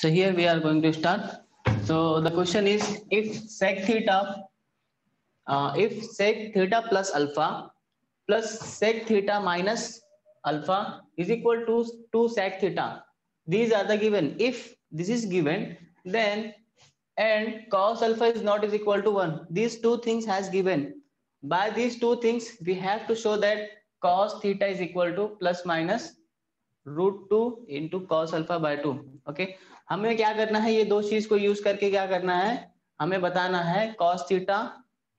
So here we are going to start. So the question is, if sec theta plus alpha plus sec theta minus alpha is equal to 2 sec theta, these are the given. If this is given, then and cos alpha is not is equal to 1, these two things has given. By these two things we have to show that cos theta is equal to plus minus √2 into cos alpha by 2. Okay, हमें क्या करना है, ये दो चीज को use करके क्या करना है, हमें बताना है cos theta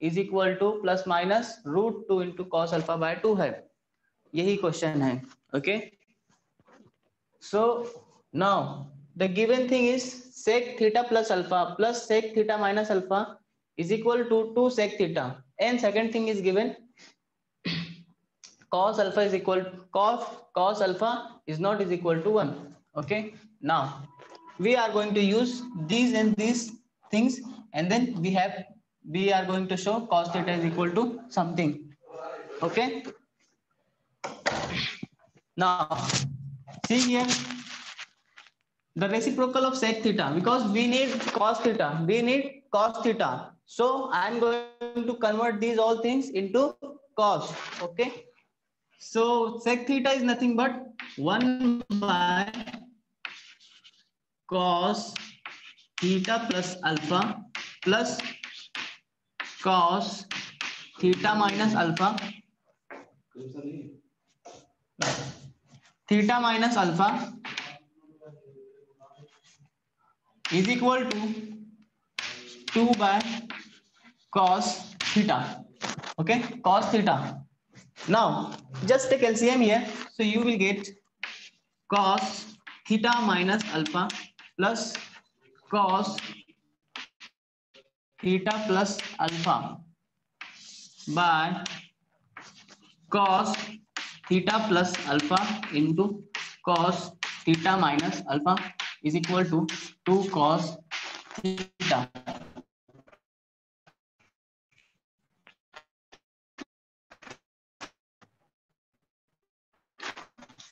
is equal two plus minus √2 into cos alpha by 2 है. यही क्वेश्चन है. Okay, so now the given thing is sec theta plus alpha plus sec theta minus alpha is equal to 2 sec theta, and second thing is given cos alpha is equal cos alpha is not is equal to 1. Okay, now we are going to use these and these things, and then we are going to show cos theta is equal to something. Okay, now see here the reciprocal of sec theta, because we need cos theta, so I am going to convert these all things into cos. Okay, so sec theta is nothing but 1 by cos theta plus alpha plus cos theta minus alpha is equal to 2 by cos theta. Okay, cos theta. Now just take LCM here, so you will get cos theta minus alpha plus cos theta plus alpha by cos theta plus alpha into cos theta minus alpha is equal to 2 cos theta.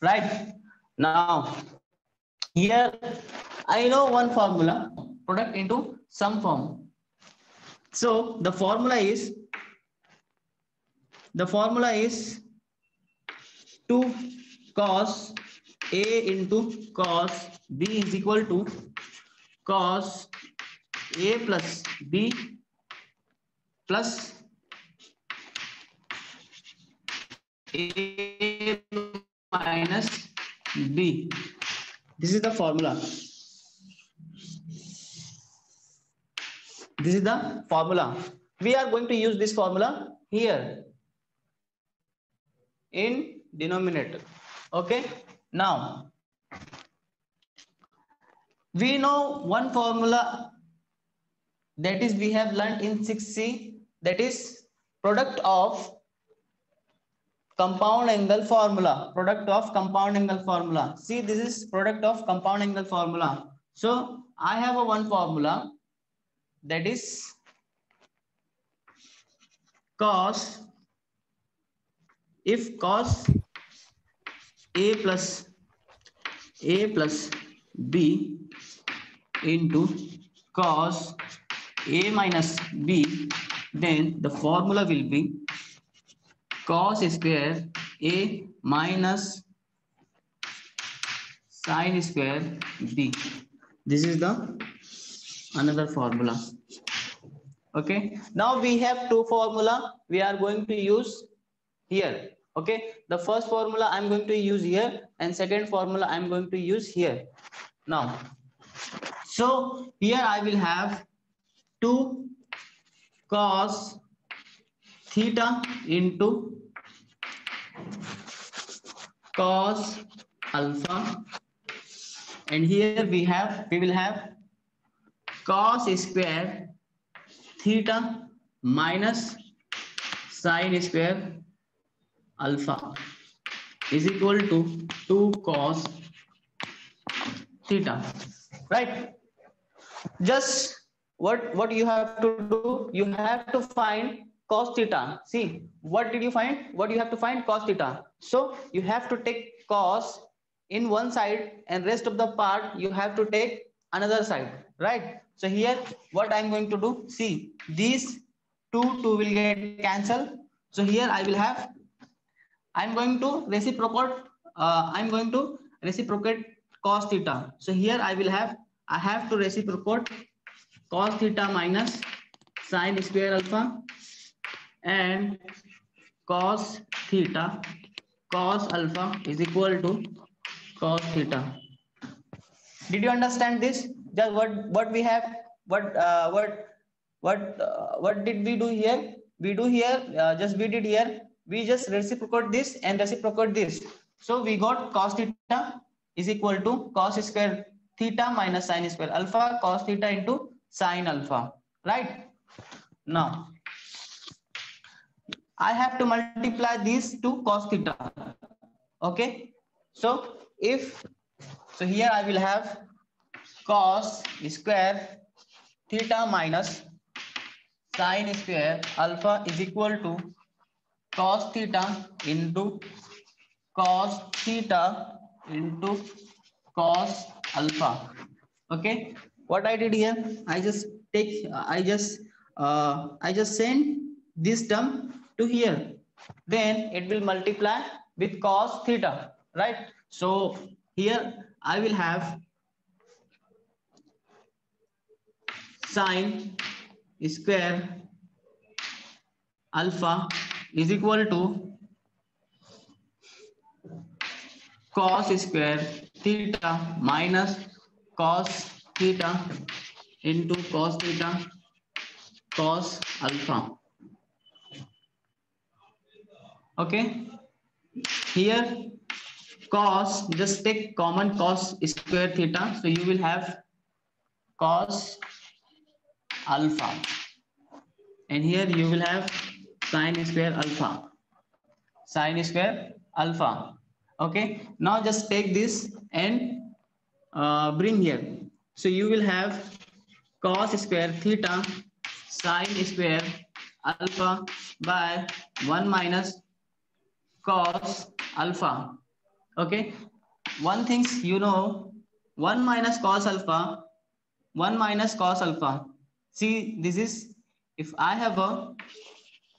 Right, now here I know one formula, product into some form. So the formula is 2 cos A into cos B is equal to cos A plus B plus A minus B. This is the formula. We are going to use this formula here in denominator. Okay, now we know one formula, that is we have learned in 6C, that is product of compound angle formula. See, this is product of compound angle formula. So I have a one formula, that is cos, if cos A plus B into cos A minus B, then the formula will be cos square A minus sin square B. This is the another formula. Okay, now we have two formula we are going to use here. Okay, the first formula I'm going to use here, and second formula I'm going to use here. Now, so here I will have 2 cos theta into cos alpha, and here we will have cos square theta minus sin square alpha is equal to 2 cos theta. Right, just what you have to do, you have to find cos theta. See, what did you find? What you have to find? Cos theta. So you have to take cos in one side, and rest of the part you have to take another side, right? So here what I'm going to do, see, these two will get cancelled. So here I will have, I'm going to reciprocate, I'm going to reciprocate cos theta. So here I have to reciprocate cos theta minus sin square alpha and cos theta cos alpha is equal to cos theta. Did you understand this? Just what we have, what what did we do here? We do here, just we did here, we just reciprocate this and reciprocate this. So we got cos theta is equal to cos square theta minus sin square alpha cos theta into sin alpha, right? Now I have to multiply these to cos theta. Okay, so if, so here I will have cos square theta minus sin square alpha is equal to cos theta into cos theta into cos alpha. Okay, what I did here, I just take, I just send this term to here, then it will multiply with cos theta, right? So here I will have sin square alpha is equal to cos square theta minus cos theta into cos theta cos alpha. Okay, here cos, just take common cos square theta, so you will have cos alpha, and here you will have sin square alpha, sin square alpha. Okay, now just take this and bring here, so you will have cos square theta sin square alpha by 1 minus cos alpha. Okay, one things you know, 1 minus cos alpha, 1 minus cos alpha, see this is, if I have a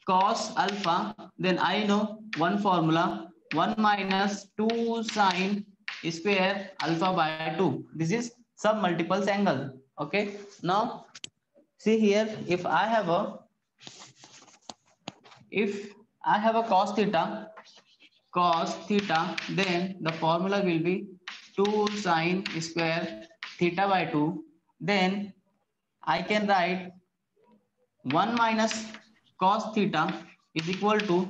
cos alpha, then I know one formula, 1 minus 2 sine square alpha by 2. This is sub multiples angle. Okay, now see here, if I have a cos theta, then the formula will be 2 sine square theta by 2. Then I can write 1 minus cos theta is equal to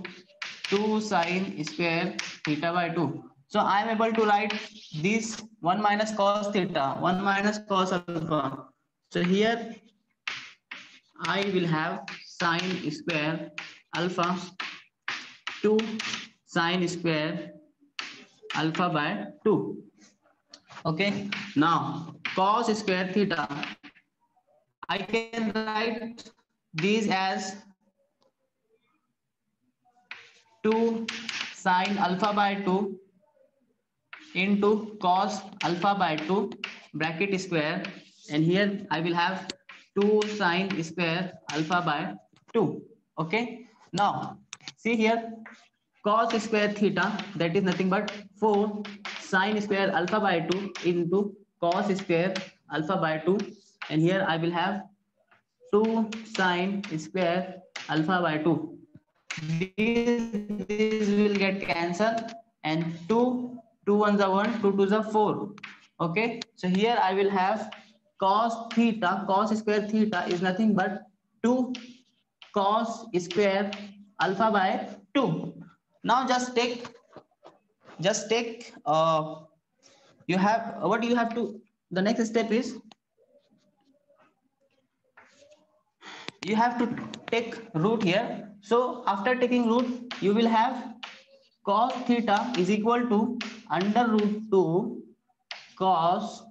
2 sine square theta by 2. So I am able to write this 1 minus cos theta, 1 minus cos alpha. So here I will have sine square alpha 2 sine square alpha by 2. Okay, now cos square theta, I can write these as 2 sine alpha by 2 into cos alpha by 2 bracket square, and here I will have 2 sine square alpha by 2. Okay, now see here, cos square theta, that is nothing but 4 sine square alpha by 2 into cos square alpha by 2, and here I will have 2 sine square alpha by 2. These will get cancelled, and 2 ones are 1, 2 twos are 4. Okay, so here I will have cos theta, cos square theta is nothing but 2 cos square alpha by 2. Now just take you have, what you have to, the next step is you have to take root here. So after taking root, you will have cos theta is equal to under root 2 cos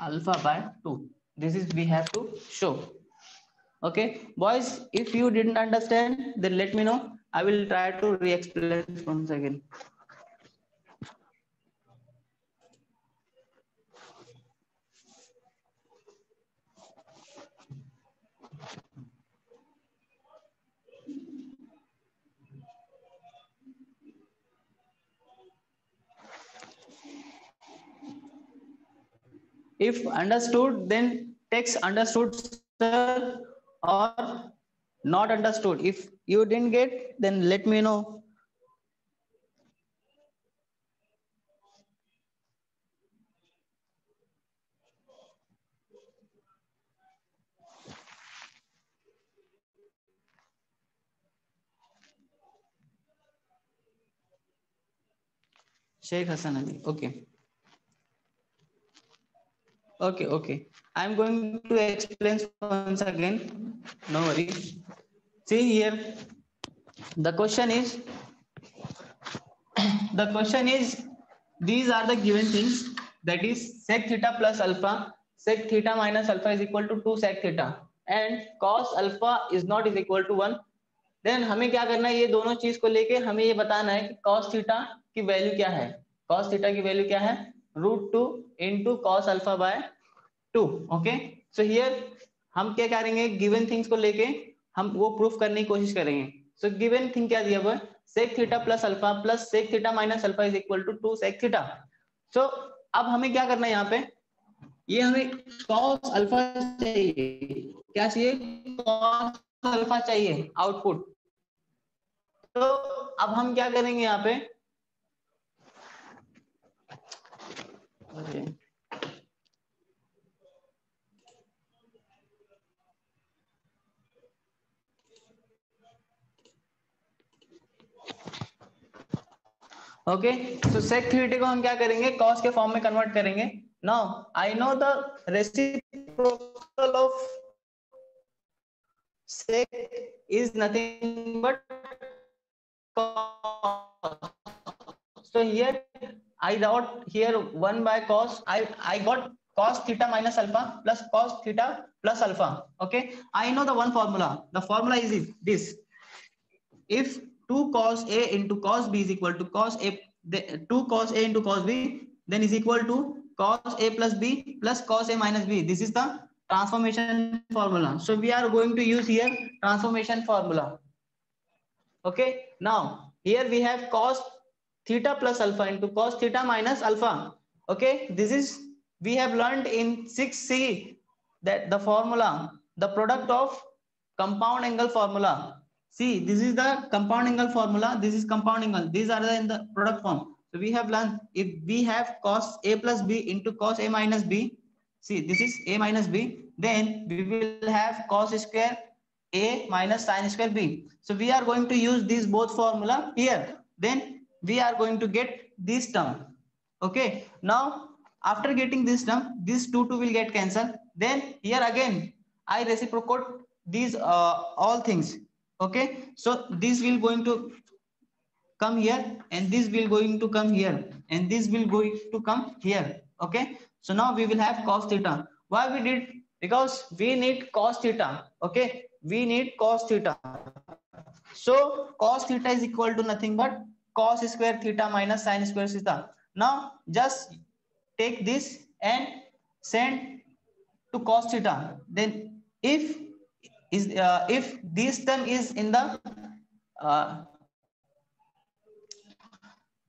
alpha by 2. This is we have to show. Okay, boys, if you didn't understand, then let me know. I will try to re-explain once again. If understood, then text understood, sir, or not understood. If you didn't get, then let me know. Sheikh Hassan Ali. Okay. Okay, okay. I'm going to explain once again. No worries. See here, the question is, the question is, these are the given things, that is sec theta plus alpha, sec theta minus alpha is equal to 2 sec theta, and cos alpha is not is equal to 1. Then हमें क्या करना है, ये दोनों चीज को लेके हमें ये बताना है कि cos थीटा की वैल्यू क्या है. cos थीटा की वैल्यू क्या है, √2 into cos alpha by 2. Okay, so here हम क्या करेंगे, गिवन थिंग्स को लेके हम वो प्रूफ करने की कोशिश करेंगे. सो गिवन थिंग क्या दिया हुआ है, sec theta plus alpha plus sec theta minus alpha is equal to 2 sec theta. So अब हमें क्या करना है, यहाँ पे ये हमें कॉस अल्फा चाहिए. क्या चाहिए, कॉस अल्फा चाहिए आउटपुट. तो अब हम क्या करेंगे यहाँ पे, ओके, तो सेक थीटा को हम क्या करेंगे, कॉस के फॉर्म में कन्वर्ट करेंगे. Now I know the reciprocal of sec is nothing but cos. So here I got here 1 by cos. I got cos theta minus alpha plus cos theta plus alpha. Okay, I know the one formula. The formula is this: if 2 cos a into cos b is equal to cos a, 2 cos a into cos b, then is equal to cos a plus b plus cos a minus b. This is the transformation formula. So we are going to use here transformation formula. Okay, now here we have cos theta plus alpha into cos theta minus alpha. Okay, this is, we have learned in 6C that the formula, the product of compound angle formula. See, this is the compound angle formula, this is compound angle, these are in the product form. So we have learned, if we have cos a plus b into cos a minus b, see this is a minus b, then we will have cos square a minus sin square b. So we are going to use these both formula here. Then we are going to get this term. Okay. Now after getting this term, this 2 will get cancelled. Then here again I reciprocate these all things. Okay. So this will going to come here, and this will going to come here, and this will going to come here. Okay. So now we will have cos theta. Why we did? Because we need cos theta. Okay, we need cos theta. So cos theta is equal to nothing but cos square theta minus sin square theta. Now just take this and send to cos theta. Then if this term is in the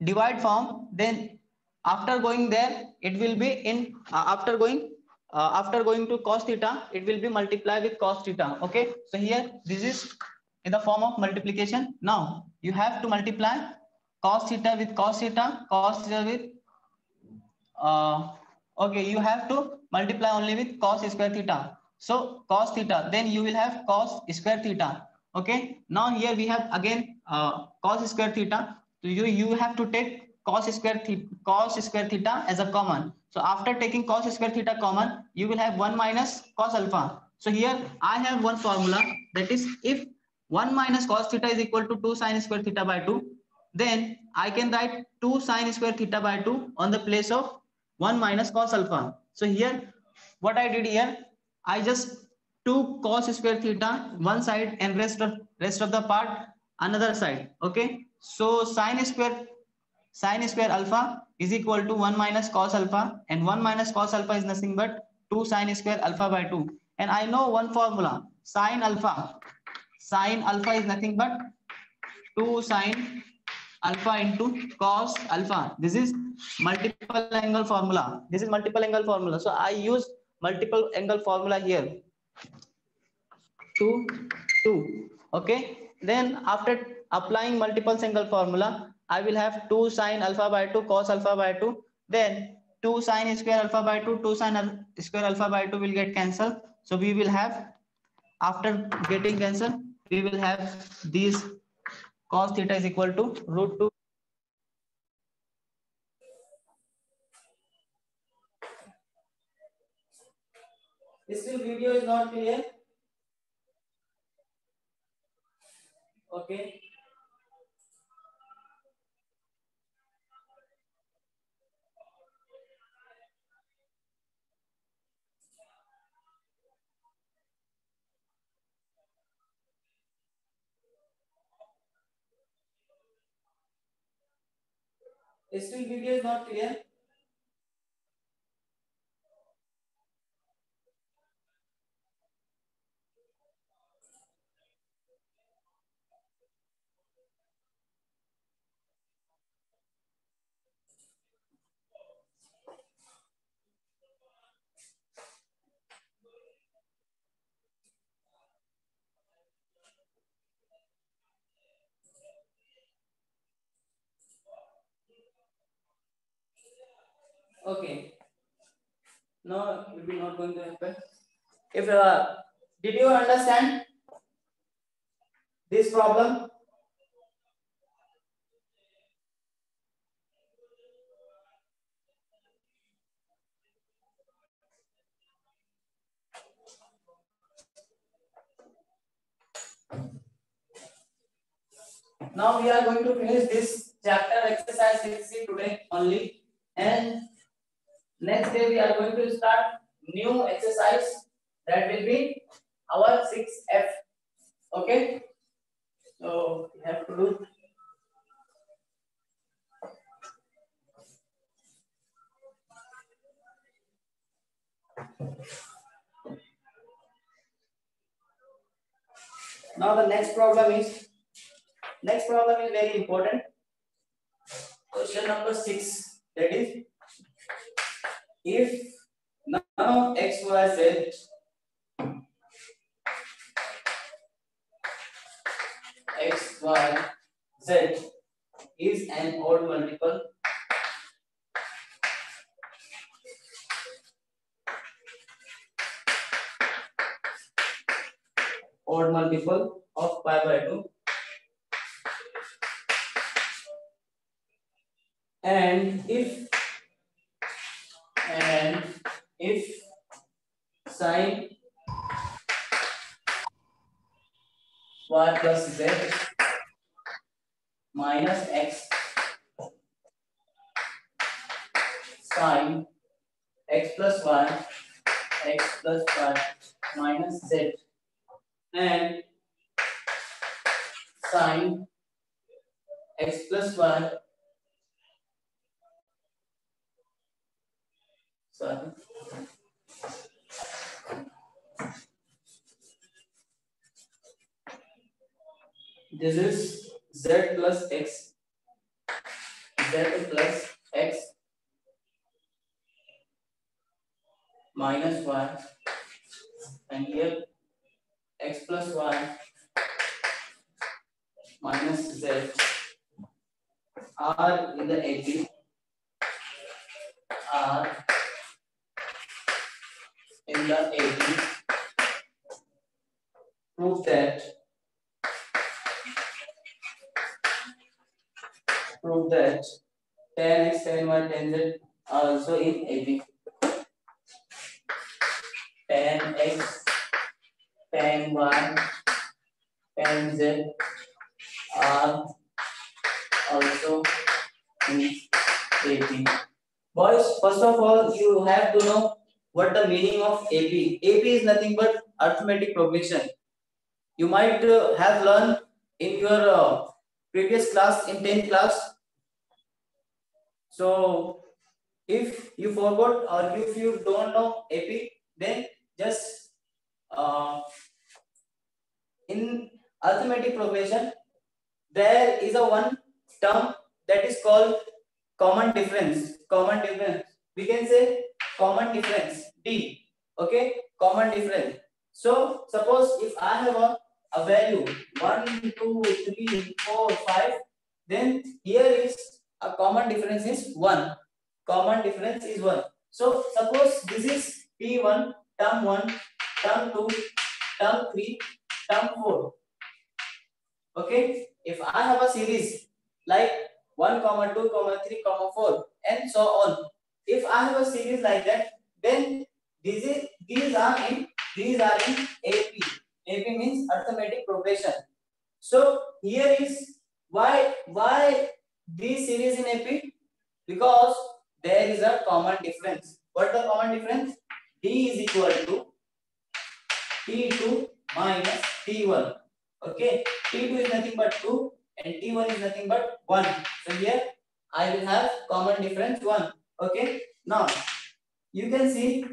divide form, then after going there it will be in after going to cos theta, it will be multiplied with cos theta. Okay, so here this is in the form of multiplication. Now you have to multiply cos theta with cos theta, cos theta with okay, you have to multiply only with cos square theta. So cos theta, then you will have cos square theta. Okay, now here we have again cos square theta. So you have to take cos square theta as a common. So after taking cos square theta common, you will have 1 minus cos alpha. So here I have one formula, that is, if 1 minus cos theta is equal to 2 sin square theta by 2, then I can write 2 sin square theta by 2 on the place of 1 minus cos alpha. So here what I did here, I just took cos square theta one side and rest of the part another side. Okay, so sin square alpha is equal to 1 minus cos alpha, and 1 minus cos alpha is nothing but 2 sin square alpha by 2. And I know one formula, sin alpha is nothing but 2 sin alpha into cos alpha. This is multiple angle formula. This is multiple angle formula. So I use multiple angle formula here. 2 2. Okay, then after applying multiple angle formula, I will have 2 sin alpha by 2 cos alpha by 2. Then 2 sin square alpha by 2, 2 sin square alpha by 2 will get cancelled. So we will have, after getting cancelled, we will have these cos theta is equal to root 2. This video is not clear. Okay. Still video is not clear. Okay. No, it will be not going to happen. If did you understand this problem? Now we are going to finish this chapter exercise 6C today only, and next day we are going to start new exercise that will be our 6F. Okay, so we have to do. Now the next problem is very important. Question number 6, that is, if none of x, y, z x, y, z is an odd multiple of pi by 2, and if sin y plus z minus x sin x plus y minus z and sin x plus y, sorry, this is z plus x minus y, and here x plus y minus z are in the AP, are in the AP. Prove that tan x, tan y, tan z are also in AP. Tan x, tan y, tan z are also in AP. Boys, first of all, you have to know what the meaning of AP. AP is nothing but arithmetic progression. You might have learned in your previous class in 10th class. So if you forgot or if you don't know AP, then just in arithmetic progression there is a one term that is called common difference. Common difference. We can say common difference D. Okay, common difference. So suppose if I have a value 1, 2, 3, 4, 5, then here is a common difference is 1. Common difference is 1. So suppose this is T1, term 1, term 2, term 3, term 4. Okay, if I have a series like 1, 2, 3, 4, and so on. If I have a series like that, then these are in AP. AP means arithmetic progression. So here is why this series in AP, because there is a common difference. What the common difference? D is equal to T2 minus T1. Okay, T2 is nothing but 2 and T1 is nothing but 1. So here I will have common difference 1. Okay, now you can see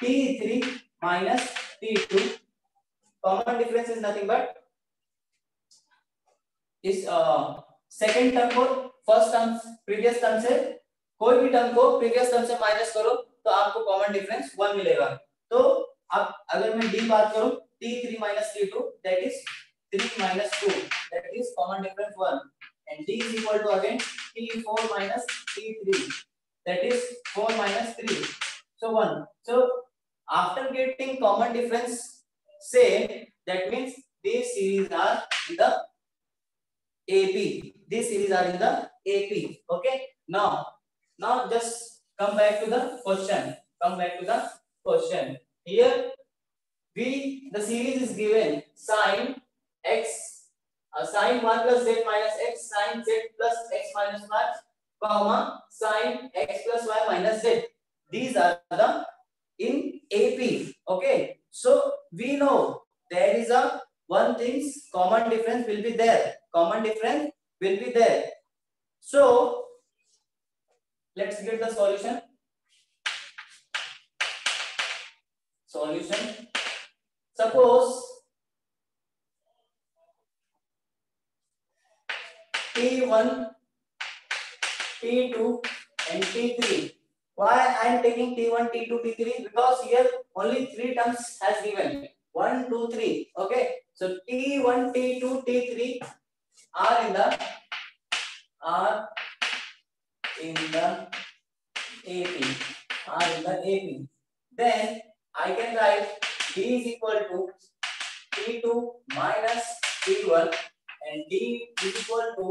T3 minus T2. Common difference is nothing but इस second term को first term previous term से कोई भी term को previous term से minus करो तो आपको कॉमन डिफरेंस 1 मिलेगा। तो अब अगर मैं डी बात करूं t3 t2 that is 3 2 that is common difference 1 and d is equal to again t4 t3 that is 4 3 so 1 so after getting common difference same that means these series are in the AP. These series are in the AP. Okay. Now just come back to the question. Come back to the question. Here the series is given sin x, sin 1 plus z minus x, sin z plus x minus y, comma sin x plus y minus z. These are the in AP. Okay. So we know there is a one thing's common difference will be there. Common difference will be there. So let's get the solution. Solution. Suppose T1, T2 and T3. Why I am taking T1, T2, T3? Because here only 3 terms has given. 1, 2, 3. Okay. So T1, T2, T3 are in the AP. Are in the AP. Then I can write D is equal to T2 minus T1 and D is equal to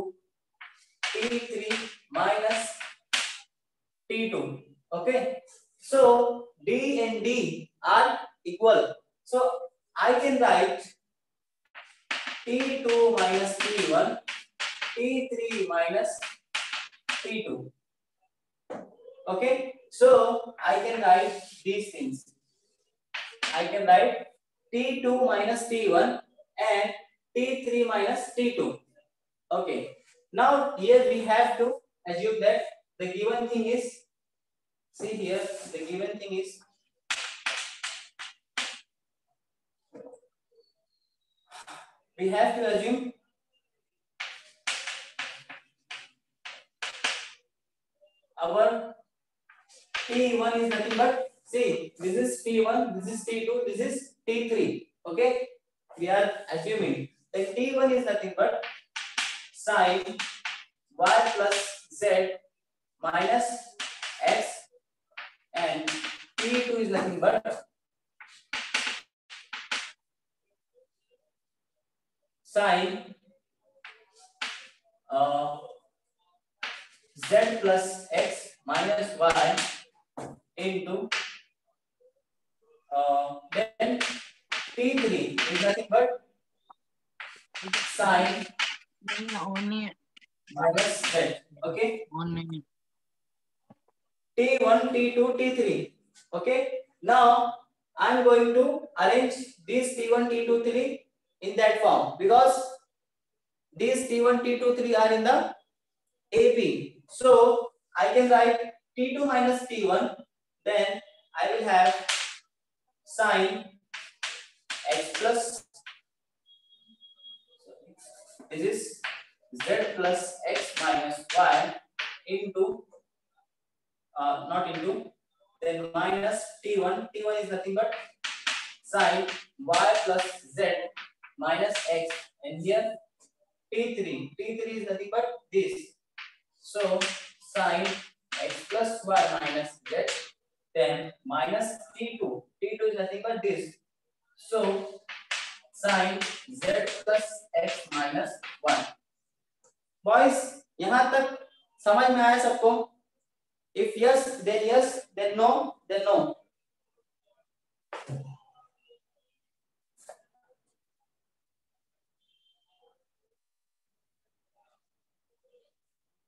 T3 minus T2. Okay. So D and D are equal. So I can write T2 minus T1, T3 minus T2. Okay, so I can write these things. I can write T2 minus T1 and T3 minus T2. Okay, now here we have to assume that the given thing is, see here, the given thing is we have to assume our T1 is nothing but, see, this is T1, this is T2, this is T3. Okay, we are assuming that T1 is nothing but sin y plus z minus x and T2 is nothing but sin z plus x minus y into then T3 is nothing but sin minus z. Okay. T1, T2, T3. Okay. Now I am going to arrange these T1, T2, 3 in that form because these T1, T2, 3 are in the AP. So I can write T2 minus T1. Then I will have sin x plus, this is z plus x minus y into not into, then minus t1. T1 is nothing but sin y plus z minus x, and here t3. T3 is nothing but this. So sin x plus y minus z, then minus t2. T2 is nothing but this. So sin z plus x minus 1. Boys, यहाँ तक समझ में आया सबको? If yes, then no, then no.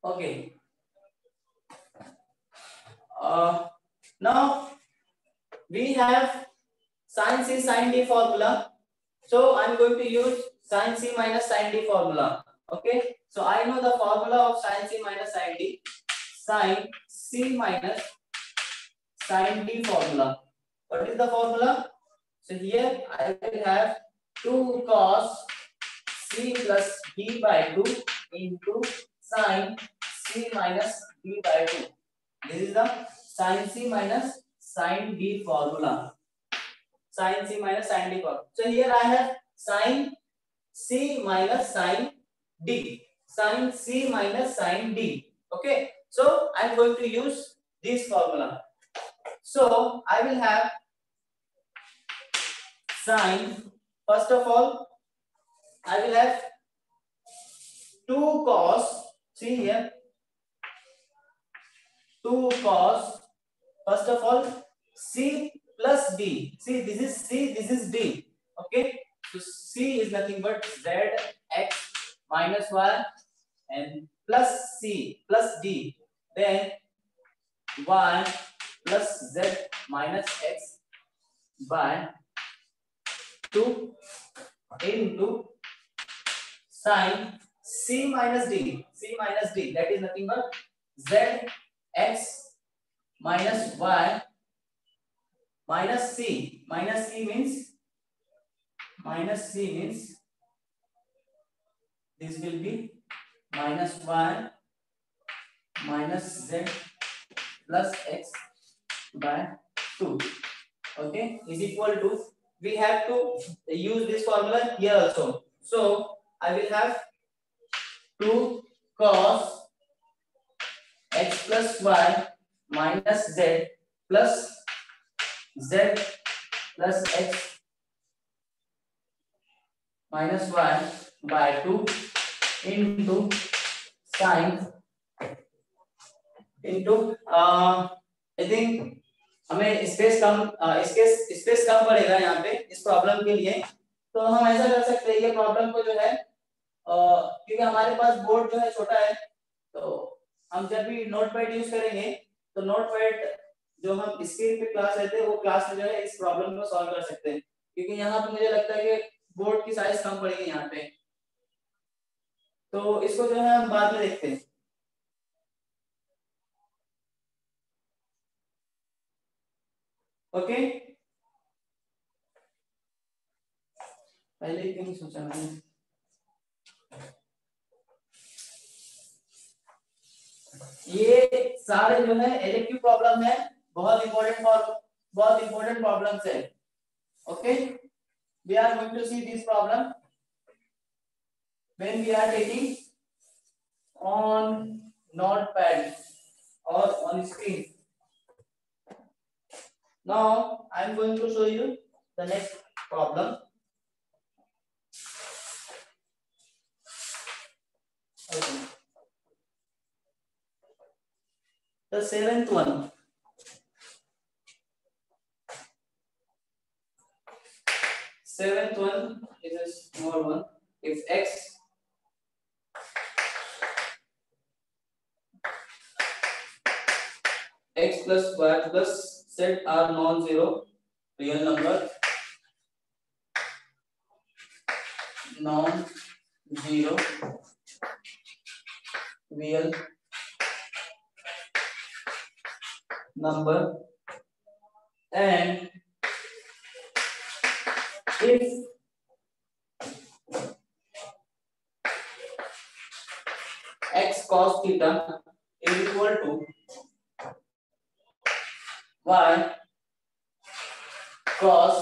Okay. Now we have sin C sin D formula. So I'm going to use sin C minus sin D formula. Okay. So I know the formula of sin C minus sin D. Sin C minus sin D formula. What is the formula? So here I will have 2 cos C plus D by 2 into sin C minus D by 2. This is the sin C minus sin D formula. Sin C minus sin D formula. So here I have sin C minus sin D. Sin C minus sin D. Okay. So I am going to use this formula. So I will have sin, first of all, I will have 2 cos, see here, 2 cos, first of all, C plus D. See, this is C, this is D. Okay. So C is nothing but Z x minus y and plus C plus D. Then y plus Z minus x by 2 into sin C minus D. C minus D, that is nothing but Z x minus y minus C. Minus C means this will be minus y minus Z plus x by 2. Okay, is equal to, we have to use this formula here also. So I will have 2 cos x plus y minus z plus z plus x minus y by 2 into sin into I think हमें space कम पड़ेगा यहाँ पे इस problem के लिए, तो हम ऐसा कर सकते हैं, ये प्रॉब्लम को जो है क्योंकि हमारे पास बोर्ड जो है छोटा है, तो हम जब भी नोटपैड यूज करेंगे तो नोटपैड जो हम स्क्रीन पे क्लास लेते हैं वो क्लास में जो है इस प्रॉब्लम को सॉल्व कर सकते हैं, क्योंकि यहाँ पे मुझे लगता है कि बोर्ड की साइज कम पड़ेगी यहाँ पे, तो इसको जो है हम बाद में देखते हैं। ओके, पहले क्यों नहीं सोचा मैंने? ये सारे जो है इलेक्टिव प्रॉब्लम है, बहुत इंपॉर्टेंट प्रॉब्लम्स है। Okay, we are going to see this problem when we are taking on notepad or on screen. Now I am going to show you the next problem. Okay. The seventh one. Seventh one is a small one. If x plus y plus z are non-zero real number, non-zero real number, and if cos theta is equal to y cos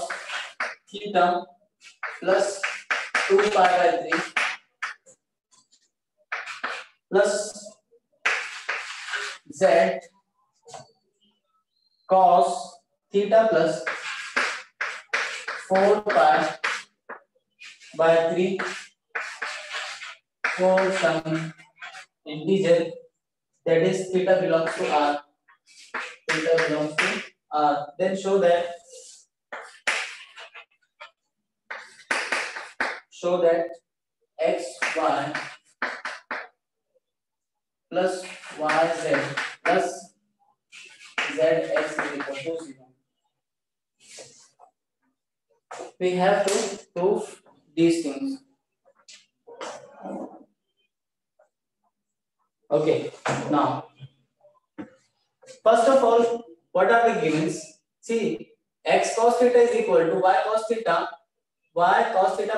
theta plus 2 pi by 3 plus z cos theta plus 4 pi by 3 for some integer, that is theta belongs to r. Theta belongs to r. Then show that x y plus y z plus z x is equal to 0. We have to prove these things. Okay, now first of all, what are the givens? See, x cos theta is equal to y cos theta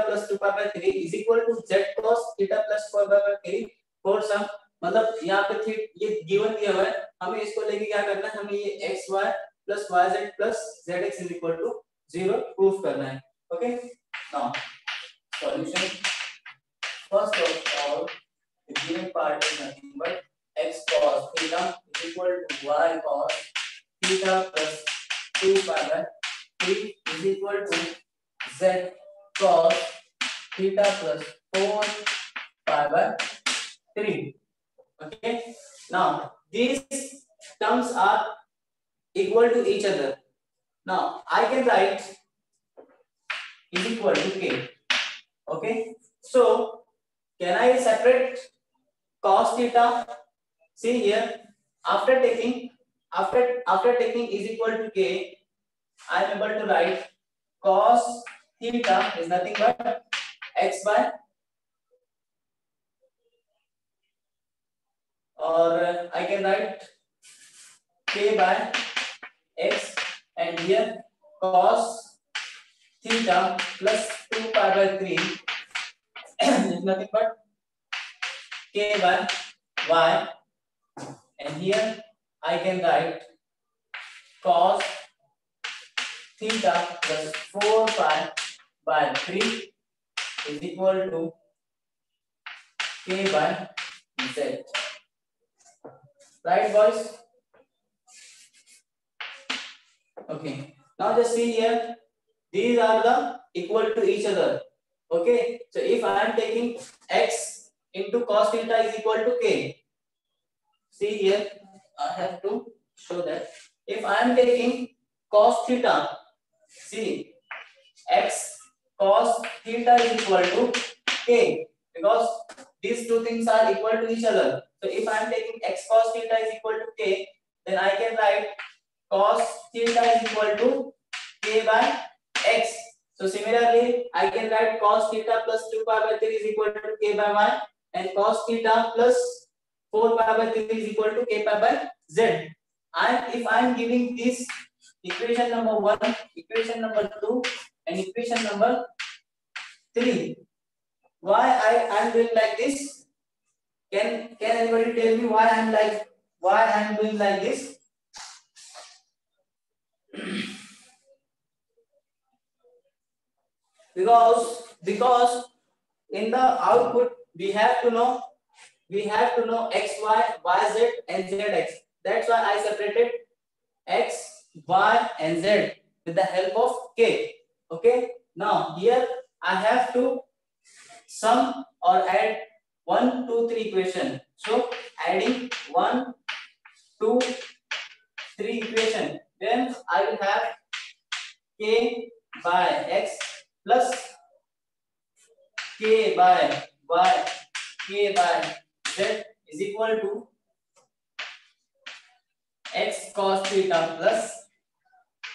plus 2 pi by 3 is equal to z cos theta plus 4 pi by 3 for some, मतलब यहाँ पे ये given दिया हुआ है, हमें इसको लेके क्या करना है, हमें ये x y plus y z plus z x is equal to 0 proof करना है. Okay, now solution. First of all, the given part is nothing but x cos theta is equal to y cos theta plus 2 pi by 3 is equal to z cos theta plus 4 pi by 3. Okay, now these terms are equal to each other. Now I can write is equal to k. Okay, so can I separate cos theta? See here, after taking is equal to k, I am able to write cos theta is nothing but x by, or I can write k by x, and here cos theta plus 2 pi by 3 is nothing but k by y, and here I can write cos theta plus 4 pi by 3 is equal to k by z. Right, boys? Okay, now just see here, these are the equal to each other. Okay, so if I am taking x into cos theta is equal to k, see here, I have to show that if I am taking cos theta, see, x cos theta is equal to k, because these two things are equal to each other. So if I am taking x cos theta is equal to k, then I can write cos theta is equal to k by x. So similarly, I can write cos theta plus 2 pi by 3 is equal to k by y, and cos theta plus 4 pi by 3 is equal to k pi by z. And if I am giving this equation number 1, equation number 2, and equation number 3, why I am doing like this? Can anybody tell me why I am doing like this? Because in the output we have to know x, y, z and z x. That's why I separated x, y and z with the help of k. Okay, now here I have to sum or add 1, 2, 3 equation. So adding 1, 2, 3 equation, then I will have k by x plus k by y, k by z is equal to x cos theta plus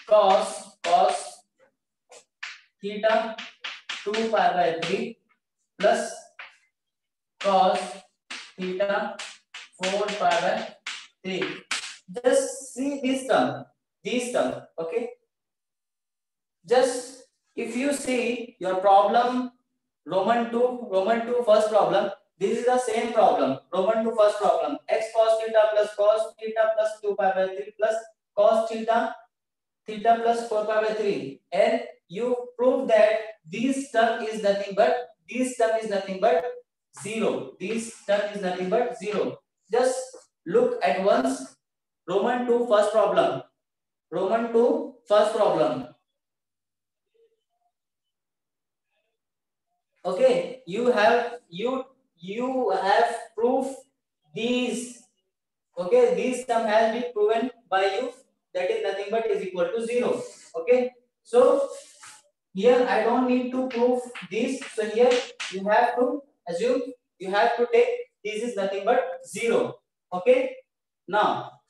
cos theta 2 pi by 3 plus cos theta 4 pi by 3. Just see this term, okay? Just if you see your problem, Roman 2 first problem, this is the same problem. Roman 2 first problem. X cos theta plus 2 pi by 3 plus cos theta plus 4 pi by 3. And you prove that this term is nothing but 0. This term is nothing but 0. Just look at once. Roman 2 first problem. Roman 2 first problem. Okay, you have proof these. Okay, this term has been proven by you, that is nothing but is equal to 0. Okay, so here I don't need to prove this. So here you have to assume, you have to take this is nothing but 0. Okay, now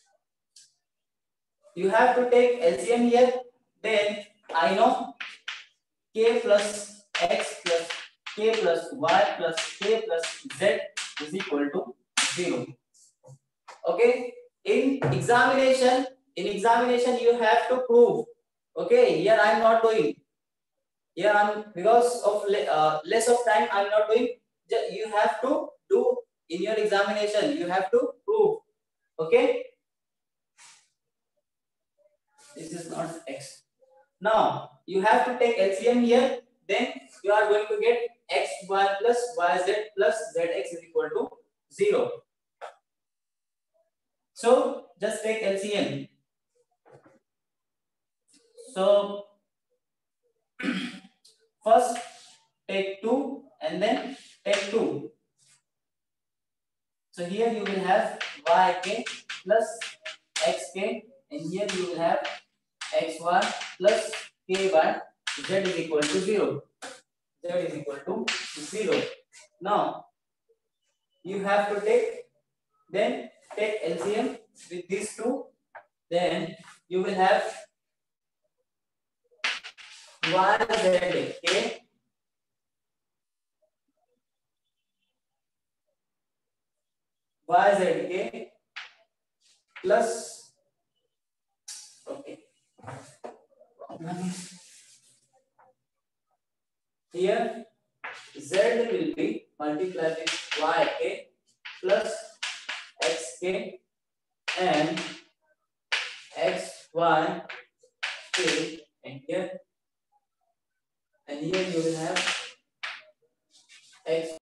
you have to take LCM here. Then I know k plus x plus k plus y plus k plus z is equal to 0. Okay, in examination you have to prove. Okay, here I am not doing. Here I'm, because of less of time I'm not doing. You have to do in your examination. You have to prove. Okay, this is not x. Now you have to take LCM here. Then you are going to get xy plus yz plus zx is equal to 0. So just take LCM. So first take 2 and then take 2. So here you will have yk plus xk, and here you will have xy plus ky. Z is equal to 0. Z is equal to 0. Now you have to take LCM with these two. Then you will have yzk plus, okay, here z will be multiplied with yk plus xk and xy k, and here you will have x